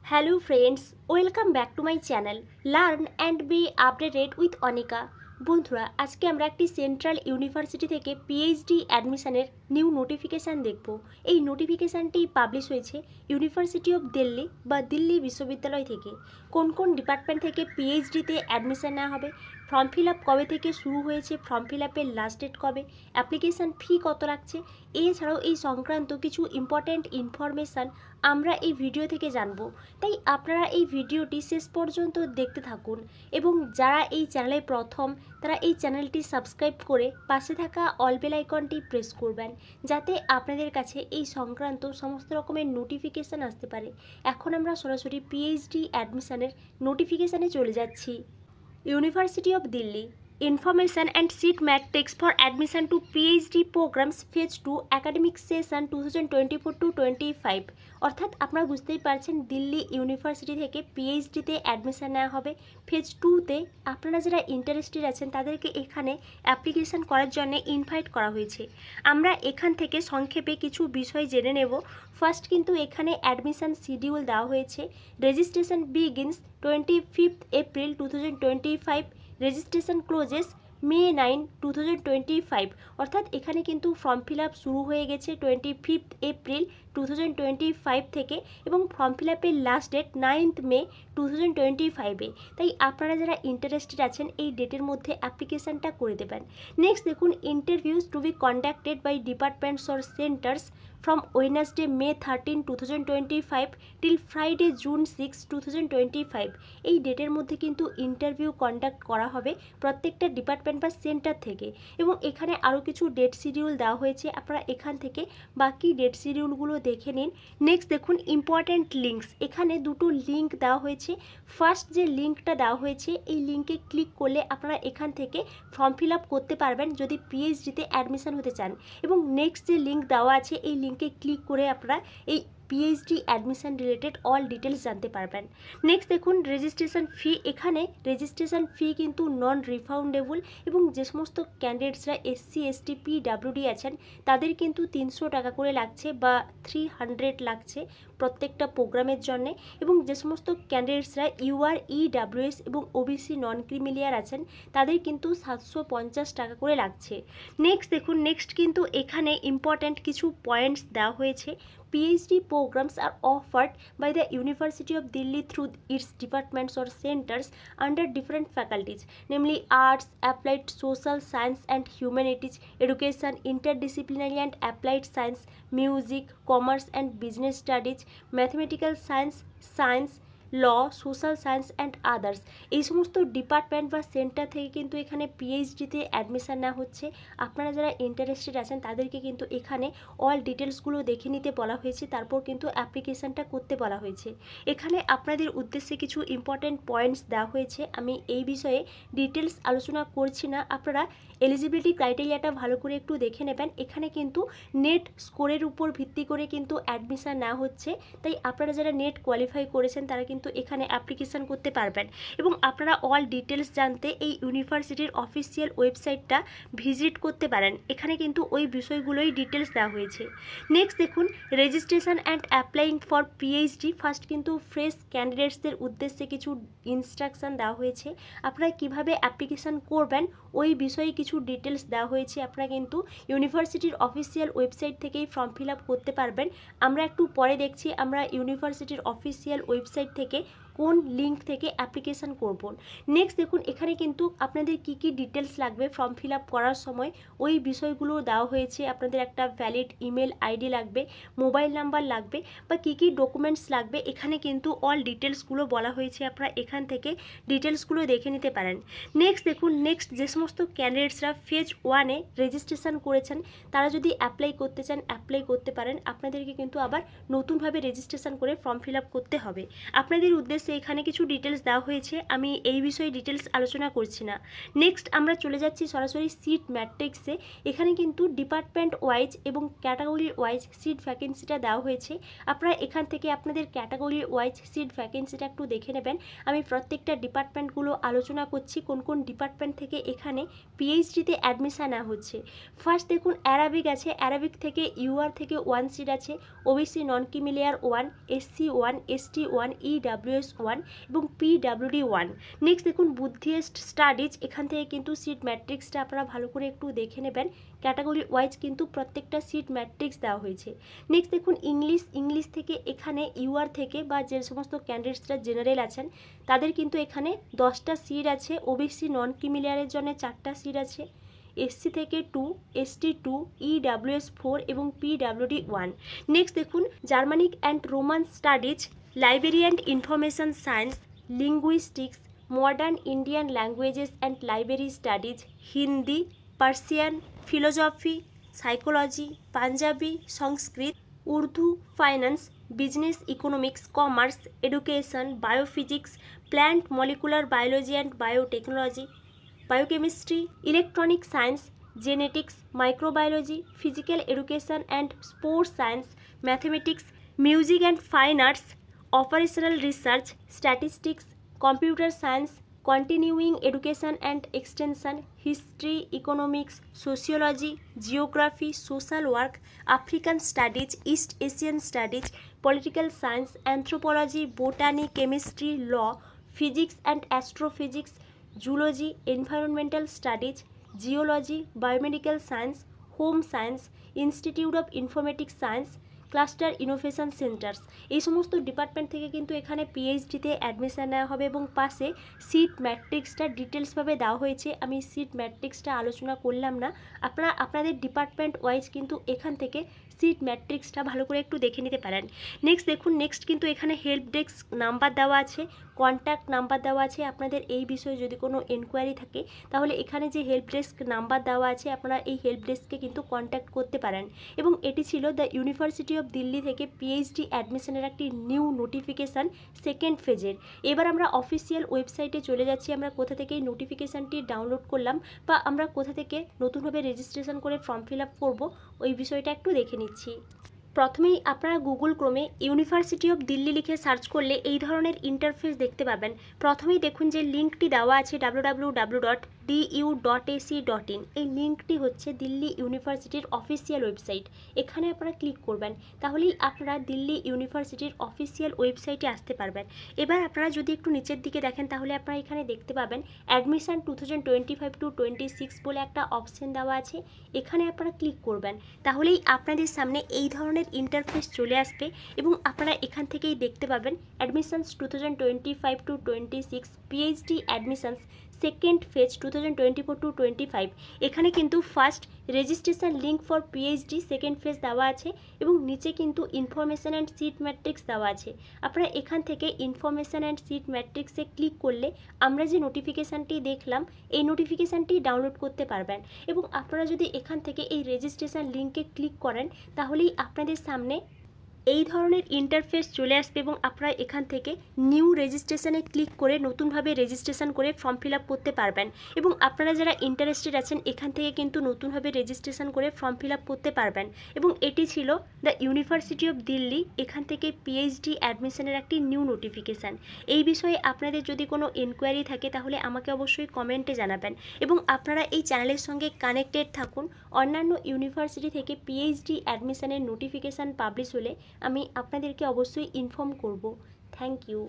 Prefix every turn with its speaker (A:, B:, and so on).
A: Hello friends, welcome back to my channel Learn and be updated with Anika। বন্ধুরা আজকে আমরা একটি central university থেকে পিএইচডি অ্যাডমিশনের নিউ নোটিফিকেশান দেখব। এই নোটিফিকেশানটি পাবলিশ হয়েছে ইউনিভার্সিটি অফ দিল্লি বা দিল্লি বিশ্ববিদ্যালয় থেকে। কোন কোন ডিপার্টমেন্ট থেকে পিএইচডিতে অ্যাডমিশন নেওয়া হবে, ফর্ম ফিল আপ কবে থেকে শুরু হয়েছে, ফর্ম ফিল আপের লাস্ট ডেট কবে, অ্যাপ্লিকেশান ফি কত লাগছে, এছাড়াও এই সংক্রান্ত কিছু ইম্পর্ট্যান্ট ইনফরমেশান আমরা এই ভিডিও থেকে জানবো। তাই আপনারা এই ভিডিওটি শেষ পর্যন্ত দেখতে থাকুন এবং যারা এই চ্যানেলে প্রথম তারা এই চ্যানেলটি সাবস্ক্রাইব করে পাশে থাকা অল বেল আইকনটি প্রেস করবেন, যাতে আপনাদের কাছে এই সংক্রান্ত সমস্ত রকমের নোটিফিকেশান আসতে পারে। এখন আমরা সরাসরি পিএইচডি অ্যাডমিশনের নোটিফিকেশানে চলে যাচ্ছি। University of Delhi Information and Seat Matrix for admission to PhD programs Phase 2 academic session 2024-25। অর্থাৎ আপনারা বুঝতেই পারছেন দিল্লি ইউনিভার্সিটি থেকে পিএইচডিতে অ্যাডমিশন নেওয়া হবে ফেজ 2তে। আপনারা যারা ইন্টারেস্টেড আছেন তাদেরকে এখানে অ্যাপ্লিকেশান করার জন্য ইনভাইট করা হয়েছে। আমরা এখান থেকে সংক্ষেপে কিছু বিষয় জেনে নেব। ফার্স্ট কিন্তু এখানে অ্যাডমিশন শিডিউল দেওয়া হয়েছে। Registration begins 25th April 2025, registration clauses May 9, 2025। অর্থাৎ এখানে কিন্তু ফর্ম ফিল আপ শুরু হয়ে গেছে 25th April 2025 থেকে এবং ফর্ম ফিল আপের লাস্ট ডেট 9th May 2025-এ। তাই আপনারা যারা ইন্টারেস্টেড আছেন এই ডেটের মধ্যে অ্যাপ্লিকেশানটা করে দেবেন। নেক্সট দেখুন, interviews to be conducted by departments or centres from Wednesday May 13, 2025 till Friday June 6, 2025। এই ডেটের মধ্যে কিন্তু ইন্টারভিউ কন্ডাক্ট করা হবে প্রত্যেকটা ডিপার্টমেন্ট বা সেন্টার থেকে এবং এখানে আরও কিছু ডেট শিডিউল দেওয়া হয়েছে। আপনারা এখান থেকে বাকি ডেট শিডিউলগুলো দেখে নিন। নেক্সট দেখুন, ইম্পর্ট্যান্ট লিঙ্কস, এখানে দুটো লিঙ্ক দেওয়া হয়েছে। ফার্স্ট যে লিঙ্কটা দেওয়া হয়েছে এই লিঙ্কে ক্লিক করলে আপনারা এখান থেকে ফর্ম ফিল আপ করতে পারবেন যদি পিএইচডিতে অ্যাডমিশন হতে চান, এবং নেক্সট যে লিঙ্ক দেওয়া আছে এই লিঙ্কে ক্লিক করে আপনারা এই PhD admission related all details জানতে পারবেন। নেক্সট দেখুন, রেজিস্ট্রেশন ফি, এখানে রেজিস্ট্রেশন ফি কিন্তু নন রিফাউন্ডেবল এবং যে সমস্ত ক্যান্ডিডেটসরা এসসি এসটি পিডাব্লিউডি আছেন তাদের কিন্তু 300 টাকা করে লাগছে বা 300 লাগছে প্রত্যেকটা প্রোগ্রামের জন্যে, এবং যে সমস্ত ক্যান্ডিডেটসরা ইউআর ইডাব্লিউএস এবং ওবিসি নন ক্রিমিলিয়ার আছেন তাদের কিন্তু 750 টাকা করে লাগছে। নেক্সট দেখুন, নেক্সট কিন্তু এখানে ইম্পর্ট্যান্ট কিছু পয়েন্টস দেওয়া হয়েছে। PhD programs are offered by the University of Delhi through its departments or centers under different faculties, namely Arts, Applied Social Science and Humanities, Education, Interdisciplinary and Applied Science, Music, Commerce and Business Studies, Mathematical Science, Science, law, social science and others. এই সমস্ত department বা centre থেকে কিন্তু এখানে পিএইচডিতে admission নেওয়া হচ্ছে। আপনারা যারা ইন্টারেস্টেড আছেন তাদেরকে কিন্তু এখানে অল ডিটেলসগুলো দেখে নিতে বলা হয়েছে, তারপর কিন্তু অ্যাপ্লিকেশানটা করতে বলা হয়েছে। এখানে আপনাদের উদ্দেশ্যে কিছু ইম্পর্ট্যান্ট পয়েন্টস দেওয়া হয়েছে, আমি এই বিষয়ে ডিটেলস আলোচনা করছি না। আপনারা এলিজিবিলিটি ক্রাইটেরিয়াটা ভালো করে একটু দেখে নেবেন। এখানে কিন্তু নেট স্কোরের উপর ভিত্তি করে কিন্তু অ্যাডমিশান নেওয়া হচ্ছে, তাই আপনারা যারা নেট কোয়ালিফাই করেছেন তারা কিন্তু এখানে অ্যাপ্লিকেশান করতে পারবেন। এবং আপনারা অল ডিটেলস জানতে এই ইউনিভার্সিটির অফিসিয়াল ওয়েবসাইটটা ভিজিট করতে পারেন, এখানে কিন্তু ওই বিষয়গুলোই ডিটেলস দেওয়া হয়েছে। নেক্সট দেখুন, registration and applying for PhD. First কিন্তু ফ্রেশ ক্যান্ডিডেটসদের উদ্দেশ্যে কিছু ইনস্ট্রাকশান দেওয়া হয়েছে, আপনারা কিভাবে অ্যাপ্লিকেশান করবেন ওই বিষয়ে কিছু ডিটেলস দেওয়া হয়েছে। আপনারা কিন্তু ইউনিভার্সিটির অফিসিয়াল ওয়েবসাইট থেকেই ফর্ম ফিল আপ করতে পারবেন। আমরা একটু পরে দেখছি আমরা ইউনিভার্সিটির অফিসিয়াল ওয়েবসাইট থেকে কোন লিঙ্ক থেকে অ্যাপ্লিকেশান করব। নেক্সট দেখুন, এখানে কিন্তু আপনাদের কি কি ডিটেলস লাগবে ফর্ম ফিল আপ করার সময় ওই বিষয়গুলো দেওয়া হয়েছে। আপনাদের একটা ভ্যালিড ইমেল আইডি লাগবে, মোবাইল নাম্বার লাগবে বা কি কি ডকুমেন্টস লাগবে, এখানে কিন্তু অল ডিটেলসগুলো বলা হয়েছে। আপনারা এখান থেকে ডিটেলসগুলো দেখে নিতে পারেন। নেক্সট দেখুন, নেক্সট যে সমস্ত ক্যান্ডিডেটসরা ফেজ 1-এ রেজিস্ট্রেশন করেছেন তারা যদি অ্যাপ্লাই করতে চান অ্যাপ্লাই করতে পারেন। আপনাদেরকে কিন্তু আবার নতুনভাবে রেজিস্ট্রেশন করে ফর্ম ফিল আপ করতে হবে। আপনাদের উদ্দেশ্যে ডিটেলসে এখানে কিছু ডিটেলস দেওয়া হয়েছে, আমি এই বিষয়ে ডিটেলস আলোচনা করছি না। নেক্সট আমরা চলে যাচ্ছি সরাসরি সিট ম্যাট্রিক্সে। এখানে কিন্তু ডিপার্টমেন্ট ওয়াইজ এবং ক্যাটাগরি ওয়াইজ সিট ভ্যাকেন্সিটা দেওয়া হয়েছে। আপনারা এখান থেকে আপনাদের ক্যাটাগরি ওয়াইজ সিট ভ্যাকেন্সিটা একটু দেখে নেবেন। আমি প্রত্যেকটা ডিপার্টমেন্টগুলো আলোচনা করছি কোন কোন ডিপার্টমেন্ট থেকে এখানে পিএইচডিতে অ্যাডমিশান নেওয়া হচ্ছে। ফার্স্ট দেখুন অ্যারাবিক আছে, অ্যারাবিক থেকে ইউআর থেকে 1 সিট আছে, ওবিসি নন ক্রিমিলিয়ার 1, এসসি 1, এসটি 1, ইডাব্লিউএস 1 এবং পিডাব্লিউডি 1। নেক্সট দেখুন বুদ্ধিস্ট স্টাডিজ, এখান থেকে কিন্তু সিট ম্যাট্রিক্সটা আপনারা ভালো করে একটু দেখে নেবেন। ক্যাটাগরি ওয়াইজ কিন্তু প্রত্যেকটা সিট ম্যাট্রিক্স দেওয়া হয়েছে। নেক্সট দেখুন ইংলিশ থেকে এখানে ইউআর থেকে বা যে সমস্ত ক্যান্ডিডেটসরা জেনারেল আছেন তাদের কিন্তু এখানে 10টা সিট আছে, ওবিসি নন ক্রিমিলিয়ারের জন্য 4টা সিট আছে, এসসি থেকে 2, এসটি 2, ইডাব্লিউএস 4 এবং পিডাব্লিউডি 1। নেক্সট দেখুন Germanic and Roman studies, library and information science, linguistics, modern Indian languages and library studies, Hindi, Persian, philosophy, psychology, Punjabi, Sanskrit, Urdu, finance, business, economics, commerce, education, biophysics, plant molecular biology and biotechnology, biochemistry, electronic science, genetics, microbiology, physical education and sports science, mathematics, music and fine arts, operational research, statistics, computer science, continuing education and extension, history, economics, sociology, geography, social work, African studies, East Asian studies, political science, anthropology, botany, chemistry, law, physics and astrophysics, zoology, environmental studies, geology, biomedical science, home science, institute of informatics science, cluster innovation centres. এই সমস্ত department থেকে কিন্তু এখানে পিএইচডিতে admission নেওয়া হবে এবং পাশে seat ম্যাট্রিক্সটা ডিটেলসভাবে দেওয়া হয়েছে। আমি সিট ম্যাট্রিক্সটা আলোচনা করলাম না, আপনারা আপনাদের ডিপার্টমেন্ট ওয়াইজ কিন্তু এখান থেকে সিট ম্যাট্রিক্সটা ভালো করে একটু দেখে নিতে পারেন। নেক্সট দেখুন নেক্সট কিন্তু এখানে হেল্প ডেস্ক নাম্বার দেওয়া আছে, কন্ট্যাক্ট নাম্বার দেওয়া আছে। আপনাদের এই বিষয়ে যদি কোনো এনকোয়ারি থাকে তাহলে এখানে যে হেল্প ডেস্ক নাম্বার দেওয়া আছে আপনারা এই হেল্প ডেস্ককে কিন্তু কন্ট্যাক্ট করতে পারেন। এবং এটি ছিল দ্য ইউনিভার্সিটি অফ দিল্লি থেকে পিএইচডি অ্যাডমিশনের একটি নিউ নোটিফিকেশান সেকেন্ড ফেজের। এবার আমরা অফিসিয়াল ওয়েবসাইটে চলে যাচ্ছি, আমরা কোথা থেকে এই নোটিফিকেশানটি ডাউনলোড করলাম বা আমরা কোথা থেকে নতুনভাবে রেজিস্ট্রেশন করে ফর্ম ফিল আপ করবো ওই বিষয়টা একটু দেখে নিচ্ছি। প্রথমেই আপনারা গুগল ক্রোমে ইউনিভার্সিটি অফ দিল্লি লিখে সার্চ করলে এই ধরনের ইন্টারফেস দেখতে পাবেন। প্রথমেই দেখুন যে লিঙ্কটি দেওয়া আছে www.du.ac.in, এই লিঙ্কটি হচ্ছে দিল্লি ইউনিভার্সিটির অফিসিয়াল ওয়েবসাইট। এখানে আপনারা ক্লিক করবেন, তাহলেই আপনারা দিল্লি ইউনিভার্সিটির অফিসিয়াল ওয়েবসাইটে আসতে পারবেন। এবার আপনারা যদি একটু নিচের দিকে দেখেন তাহলে আপনারা এখানে দেখতে পাবেন অ্যাডমিশন 2025-26 বলে একটা অপশন দেওয়া আছে, এখানে আপনারা ক্লিক করবেন, তাহলেই আপনাদের সামনে এই ধরনের ইন্টারফেস চলে আসবে এবং আপনারা এখান থেকেই দেখতে পাবেন admissions 2025-26 PhD admissions second phase 2024-25। এখানে কিন্তু first registration link for PhD second phase দেওয়া আছে এবং নিচে কিন্তু ইনফরমেশান অ্যান্ড সিট ম্যাট্রিক্স দেওয়া আছে। আপনারা এখান থেকে ইনফরমেশান অ্যান্ড সিট ম্যাট্রিক্সে ক্লিক করলে আমরা যে নোটিফিকেশানটি দেখলাম এই নোটিফিকেশানটি ডাউনলোড করতে পারবেন এবং আপনারা যদি এখান থেকে এই রেজিস্ট্রেশন লিঙ্কে ক্লিক করেন তাহলেই আপনাদের সামনে এই ধরনের ইন্টারফেস চলে আসবে এবং আপনারা এখান থেকে নিউ রেজিস্ট্রেশনে ক্লিক করে নতুনভাবে রেজিস্ট্রেশন করে ফর্ম ফিল আপ করতে পারবেন এবং আপনারা যারা ইন্টারেস্টেড আছেন এখান থেকে কিন্তু নতুনভাবে রেজিস্ট্রেশন করে ফর্ম ফিল আপ করতে পারবেন। এবং এটি ছিল দ্য ইউনিভার্সিটি অফ দিল্লি, এখান থেকে পিএইচডি অ্যাডমিশনের একটি নিউ নোটিফিকেশান। এই বিষয়ে আপনাদের যদি কোনো এনকোয়ারি থাকে তাহলে আমাকে অবশ্যই কমেন্টে জানাবেন এবং আপনারা এই চ্যানেলের সঙ্গে কানেক্টেড থাকুন। অন্যান্য ইউনিভার্সিটি থেকে পিএইচডি অ্যাডমিশনের নোটিফিকেশান পাবলিশ হলে আমি আপনাদেরকে অবশ্যই ইনফর্ম করব। Thank you.